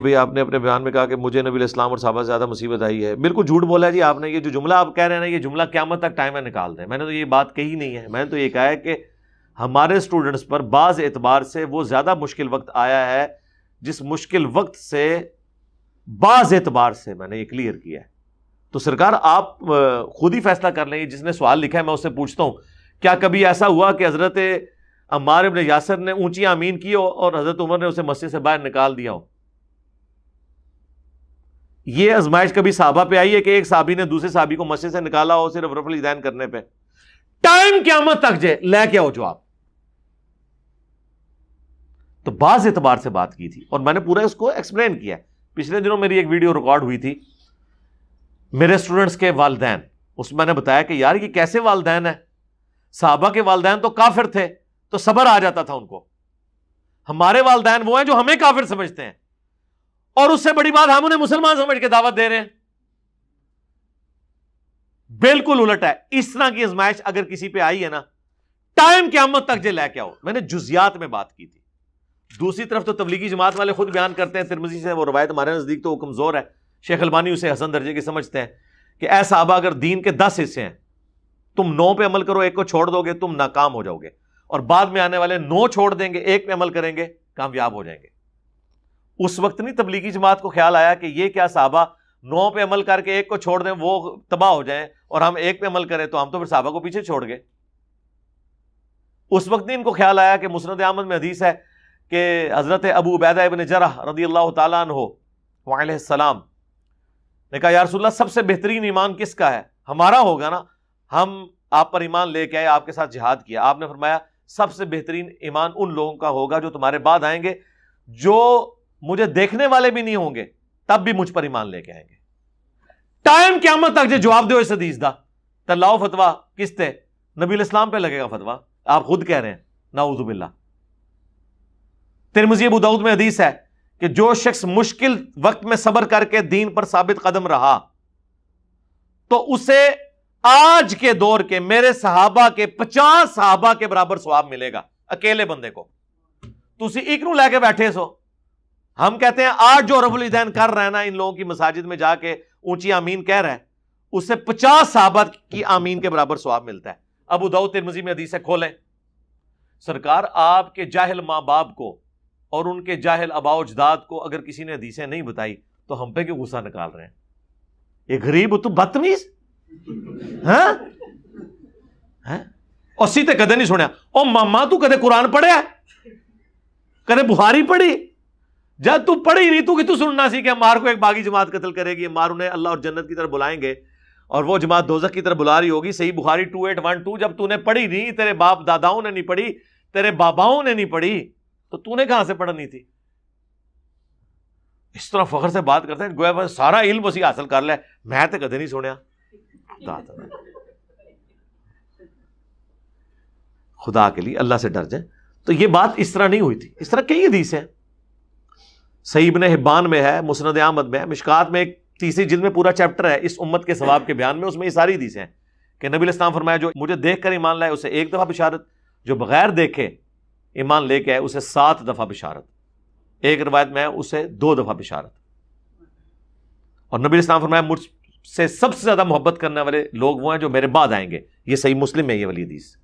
بھئی آپ نے اپنے بیان میں کہا کہ مجھے نبی علیہ السلام اور صحابہ سے زیادہ مصیبت آئی ہے. بالکل جھوٹ بولا ہے جی آپ نے. یہ جو جملہ آپ کہہ رہے ہیں نا، یہ جملہ قیامت تک ٹائم میں نکال دیں. میں نے تو یہ بات کہی نہیں ہے. میں نے تو یہ کہا ہے کہ ہمارے اسٹوڈنٹس پر بعض اعتبار سے وہ زیادہ مشکل وقت آیا ہے جس مشکل وقت سے بعض اعتبار سے میں نے یہ کلیئر کیا ہے. تو سرکار آپ خود ہی فیصلہ کر لیں. جس نے سوال لکھا ہے میں اس سے پوچھتا ہوں، کیا کبھی ایسا ہوا کہ حضرت عمار ابن یاسر نے اونچی آمین کی ہو اور حضرت عمر نے اسے مسجد سے باہر نکال دیا ہو؟ یہ آزمائش کبھی صحابہ پہ آئی ہے کہ ایک صحابی نے دوسرے صحابی کو مسجد سے نکالا ہو صرف رفع الیدین کرنے پہ؟ ٹائم قیامت تک جے لے کے آؤ جواب. تو بعض اعتبار سے بات کی تھی اور میں نے پورا اس کو ایکسپلین کیا. پچھلے دنوں میری ایک ویڈیو ریکارڈ ہوئی تھی میرے اسٹوڈنٹس کے والدین. اس میں نے بتایا کہ یار یہ کیسے والدین ہیں؟ صحابہ کے والدین تو کافر تھے تو صبر آ جاتا تھا ان کو. ہمارے والدین وہ ہیں جو ہمیں کافر سمجھتے ہیں اور اس سے بڑی بات ہم انہیں مسلمان سمجھ کے دعوت دے رہے ہیں. بالکل الٹ ہے. اس طرح کی آزمائش اگر کسی پہ آئی ہے نا، ٹائم قیامت تک جے لے کے آؤ. میں نے جزیات میں بات کی تھی. دوسری طرف تو تبلیغی جماعت والے خود بیان کرتے ہیں ترمذی سے، وہ روایت ہمارے نزدیک تو وہ کمزور ہے. شیخ البانی اسے حسن درجے کی سمجھتے ہیں کہ اے صحابہ اگر دین کے 10 حصے ہیں، تم 9 پہ عمل کرو، ایک کو چھوڑ دو گے تم ناکام ہو جاؤ گے، اور بعد میں آنے والے 9 چھوڑ دیں گے، ایک پہ عمل کریں گے، کامیاب ہو جائیں گے. اس وقت نہیں تبلیغی جماعت کو خیال آیا کہ یہ کیا صحابہ 9 پہ عمل کر کے ایک کو چھوڑ دیں وہ تباہ ہو جائیں، اور ہم ایک پہ عمل کریں تو ہم تو پھر صحابہ کو پیچھے چھوڑ گئے. اس وقت نہیں ان کو خیال آیا کہ مسند احمد میں حدیث ہے کہ حضرت ابو عبیدہ ابن جرح رضی اللہ تعالیٰ عنہ وعلیہ السلام نے کہا یا رسول اللہ سب سے بہترین ایمان کس کا ہے؟ ہمارا ہوگا نا، ہم آپ پر ایمان لے کے آئے، آپ کے ساتھ جہاد کیا. آپ نے فرمایا سب سے بہترین ایمان ان لوگوں کا ہوگا جو تمہارے بعد آئیں گے، جو مجھے دیکھنے والے بھی نہیں ہوں گے تب بھی مجھ پر ایمان لے کے آئیں گے. ٹائم قیامت تک جو جواب دو اس حدیث دا تے لاؤ فتوا کس تے؟ نبی الاسلام پہ لگے گا فتوا. آپ خود کہہ رہے ہیں نعوذ باللہ. ترمذی ابو داؤد میں حدیث ہے کہ جو شخص مشکل وقت میں صبر کر کے دین پر ثابت قدم رہا تو اسے آج کے دور کے میرے صحابہ کے 50 صحابہ کے برابر ثواب ملے گا اکیلے بندے کو. تسی ایک نو لے کے بیٹھے سو. ہم کہتے ہیں آج جو رفع الیدین کر رہے ہیں نا ان لوگوں کی مساجد میں جا کے اونچی آمین کہہ رہا ہے، اس سے 50 صحابہ کی آمین کے برابر ثواب ملتا ہے. ابو داؤد ترمذی میں حدیث ہے، کھولیں. سرکار آپ کے جاہل ماں باپ کو اور ان کے جاہل آباء و اجداد کو اگر کسی نے حدیثیں نہیں بتائی تو ہم پہ کیوں غصہ نکال رہے ہیں؟ یہ غریب تو بدتمیز ہاں اور سیتے کدے نہیں سنیا. او ماما تو کدے قرآن پڑھیا کدے بخاری پڑھی؟ جب تو پڑھی نہیں تو کہ تو سننا سی کہ عمار کو ایک باغی جماعت قتل کرے گی، عمار انہیں اللہ اور جنت کی طرف بلائیں گے اور وہ جماعت دوزخ کی طرف بلا رہی ہوگی. صحیح بخاری 2812. جب تو نے پڑھی نہیں، تیرے باپ داداؤں نے نہیں پڑھی، تیرے باباؤں نے نہیں پڑھی، تو تو نے کہاں سے پڑھنی تھی؟ اس طرح فخر سے بات کرتے ہیں گویا بس سارا علم اسی حاصل کر لے. میں تو کدے نہیں سنیا. خدا کے لیے اللہ سے ڈر جائیں. تو یہ بات اس طرح نہیں ہوئی تھی. اس طرح کئی حدیث ہیں. صحیح ابن حبان میں ہے، مسند احمد میں ہے، مشکات میں ایک تیسری جلد میں پورا چیپٹر ہے اس امت کے ثواب کے بیان میں. اس میں یہ ساری حدیثیں ہیں کہ نبی علیہ السلام فرمایا جو مجھے دیکھ کر ایمان لائے اسے 1 دفعہ بشارت، جو بغیر دیکھے ایمان لے کے آئے اسے 7 دفعہ بشارت. ایک روایت میں ہے اسے 2 دفعہ بشارت. اور نبی علیہ السلام فرمایا مجھ سے سب سے زیادہ محبت کرنے والے لوگ وہ ہیں جو میرے بعد آئیں گے. یہ صحیح مسلم میں یہ والی حدیث.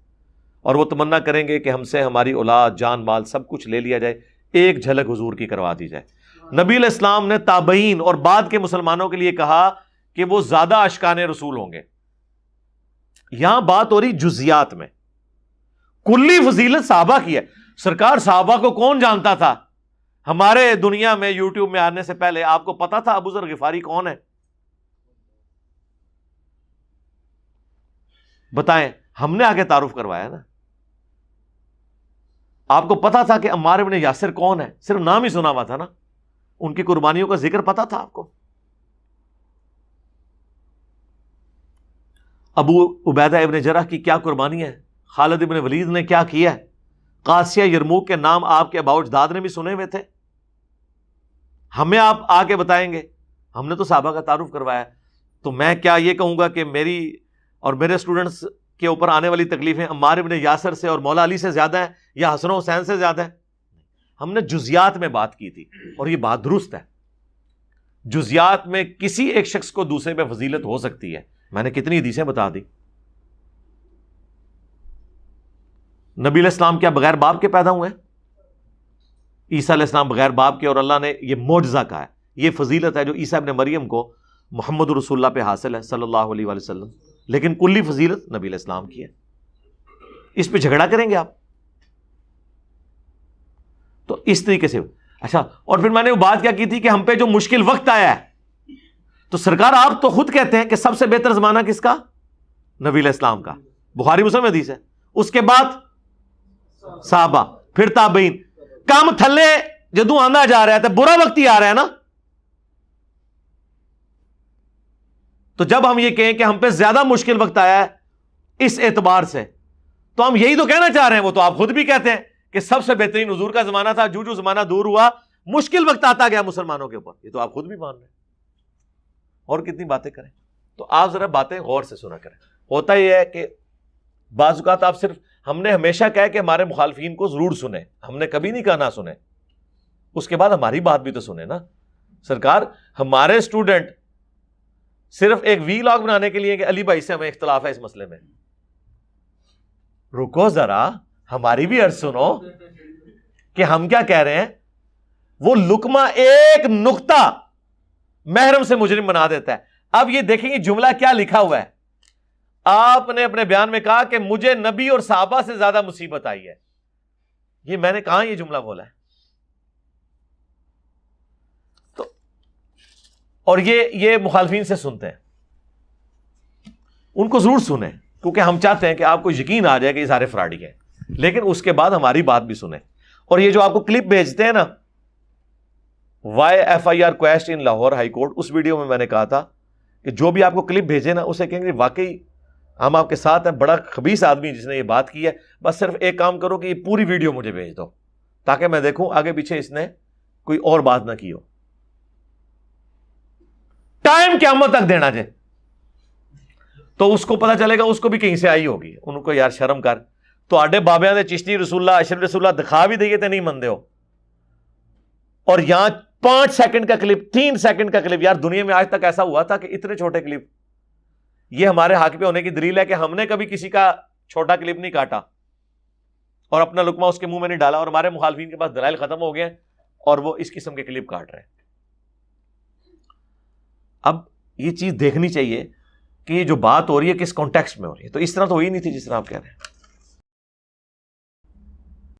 اور وہ تمنا کریں گے کہ ہم سے ہماری اولاد جان مال سب کچھ لے لیا جائے، ایک جھلک حضور کی کروا دی جائے. نبی علیہ السلام نے تابعین اور بعد کے مسلمانوں کے لیے کہا کہ وہ زیادہ اشکان رسول ہوں گے. یہاں بات ہو رہی جزیات میں. کلی فضیلت صحابہ کی ہے. سرکار صحابہ کو کون جانتا تھا؟ ہمارے دنیا میں یوٹیوب میں آنے سے پہلے آپ کو پتا تھا ابو ذر غفاری کون ہے؟ بتائیں. ہم نے آگے تعارف کروایا نا. آپ کو پتا تھا کہ عمار ابن یاسر کون ہے؟ صرف نام ہی سنا ہوا تھا نا. ان کی قربانیوں کا ذکر پتا تھا آپ کو. ابو عبیدہ ابن جرح کی کیا قربانی ہے؟ خالد ابن ولید نے کیا کیا ہے؟ قاسیہ یرموک کے نام آپ کے آباء و اجداد نے بھی سنے ہوئے تھے. ہمیں آپ آ کے بتائیں گے؟ ہم نے تو صحابہ کا تعارف کروایا. تو میں کیا یہ کہوں گا کہ میری اور میرے اسٹوڈنٹس کے اوپر آنے والی تکلیفیں عمار ابن یاسر سے اور مولا علی سے زیادہ ہیں یا حسن و حسین سے زیادہ ہیں؟ ہم نے جزیات میں بات کی تھی اور یہ بات درست ہے. جزیات میں کسی ایک شخص کو دوسرے پہ فضیلت ہو سکتی ہے. میں نے کتنی حدیثیں بتا دی. نبی علیہ السلام کیا بغیر باپ کے پیدا ہوئے؟ عیسیٰ علیہ السلام بغیر باپ کے, اور اللہ نے یہ معجزہ کہا ہے, یہ فضیلت ہے جو عیسیٰ ابن مریم کو محمد رسول اللہ پہ حاصل ہے صلی اللہ علیہ وآلہ وسلم, لیکن کلی فضیلت نبی علیہ السلام کی ہے. اس پہ جھگڑا کریں گے آپ؟ تو اس طریقے سے. اچھا, اور پھر میں نے وہ بات کیا کی تھی کہ ہم پہ جو مشکل وقت آیا ہے, تو سرکار آپ تو خود کہتے ہیں کہ سب سے بہتر زمانہ کس کا؟ نبی علیہ السلام کا. بخاری مسلم حدیث ہے. اس کے بعد صحابہ, پھر تابعین. کام تھلے جدوں آنا جا رہا ہے تو برا وقت ہی آ رہا ہے نا. تو جب ہم یہ کہیں کہ ہم پہ زیادہ مشکل وقت آیا ہے اس اعتبار سے, تو ہم یہی تو کہنا چاہ رہے ہیں. وہ تو آپ خود بھی کہتے ہیں کہ سب سے بہترین حضور کا زمانہ تھا, جو زمانہ دور ہوا مشکل وقت آتا گیا مسلمانوں کے اوپر. یہ تو آپ خود بھی مان رہے ہیں. اور کتنی باتیں کریں. تو آپ ذرا باتیں غور سے سنا کریں. ہوتا یہ ہے کہ بعض اوقات آپ صرف, ہم نے ہمیشہ کہا کہ ہمارے مخالفین کو ضرور سنیں, ہم نے کبھی نہیں کہا نہ سنیں. اس کے بعد ہماری بات بھی تو سنیں نا. سرکار ہمارے اسٹوڈنٹ صرف ایک وی لاگ بنانے کے لیے کہ علی بھائی سے ہمیں اختلاف ہے اس مسئلے میں, رکو ذرا, ہماری بھی عرض سنو کہ ہم کیا کہہ رہے ہیں. وہ لقمہ ایک نقطہ محرم سے مجرم بنا دیتا ہے. اب یہ دیکھیں گے جملہ کیا لکھا ہوا ہے. آپ نے اپنے بیان میں کہا کہ مجھے نبی اور صحابہ سے زیادہ مصیبت آئی ہے. یہ میں نے کہاں یہ جملہ بولا ہے؟ تو اور یہ مخالفین سے سنتے ہیں, ان کو ضرور سنیں, کیونکہ ہم چاہتے ہیں کہ آپ کو یقین آ جائے کہ یہ سارے فراڈی ہیں. لیکن اس کے بعد ہماری بات بھی سنیں. اور یہ جو آپ کو کلپ بھیجتے ہیں نا, YFIR کویسٹ ان لاہور ہائی کورٹ, اس ویڈیو میں نے کہا تھا کہ جو بھی آپ کو کلپ بھیجے نا, اسے کہیں گے واقعی ہم آپ کے ساتھ ہیں, بڑا خبیث آدمی جس نے یہ بات کی ہے, بس صرف ایک کام کرو کہ یہ پوری ویڈیو مجھے بھیج دو تاکہ میں دیکھوں آگے پیچھے اس نے کوئی اور بات نہ کی ہو. ٹائم قیامت تک دینا جائے تو اس کو پتا چلے گا اس کو بھی کہیں سے آئی ہوگی. ان کو یار شرم کر, تو آڈے بابیاں دے چشتی رسول اللہ اشرف رسول اللہ دکھا بھی دئیے تے نہیں مندے ہو, اور یہاں 5 سیکنڈ کا کلپ, 3 سیکنڈ کا کلپ. یار دنیا میں آج تک ایسا ہوا تھا کہ اتنے چھوٹے کلپ, یہ ہمارے حق پہ ہونے کی دلیل ہے کہ ہم نے کبھی کسی کا چھوٹا کلپ نہیں کاٹا اور اپنا لقمہ اس کے منہ میں نہیں ڈالا, اور ہمارے مخالفین کے پاس دلائل ختم ہو گئے اور وہ اس قسم کے کلپ کاٹ رہے ہیں. اب یہ چیز دیکھنی چاہیے کہ یہ جو بات ہو رہی ہے کس کانٹیکسٹ میں ہو رہی ہے. تو اس طرح تو ہوئی نہیں تھی جس طرح آپ کہہ رہے ہیں.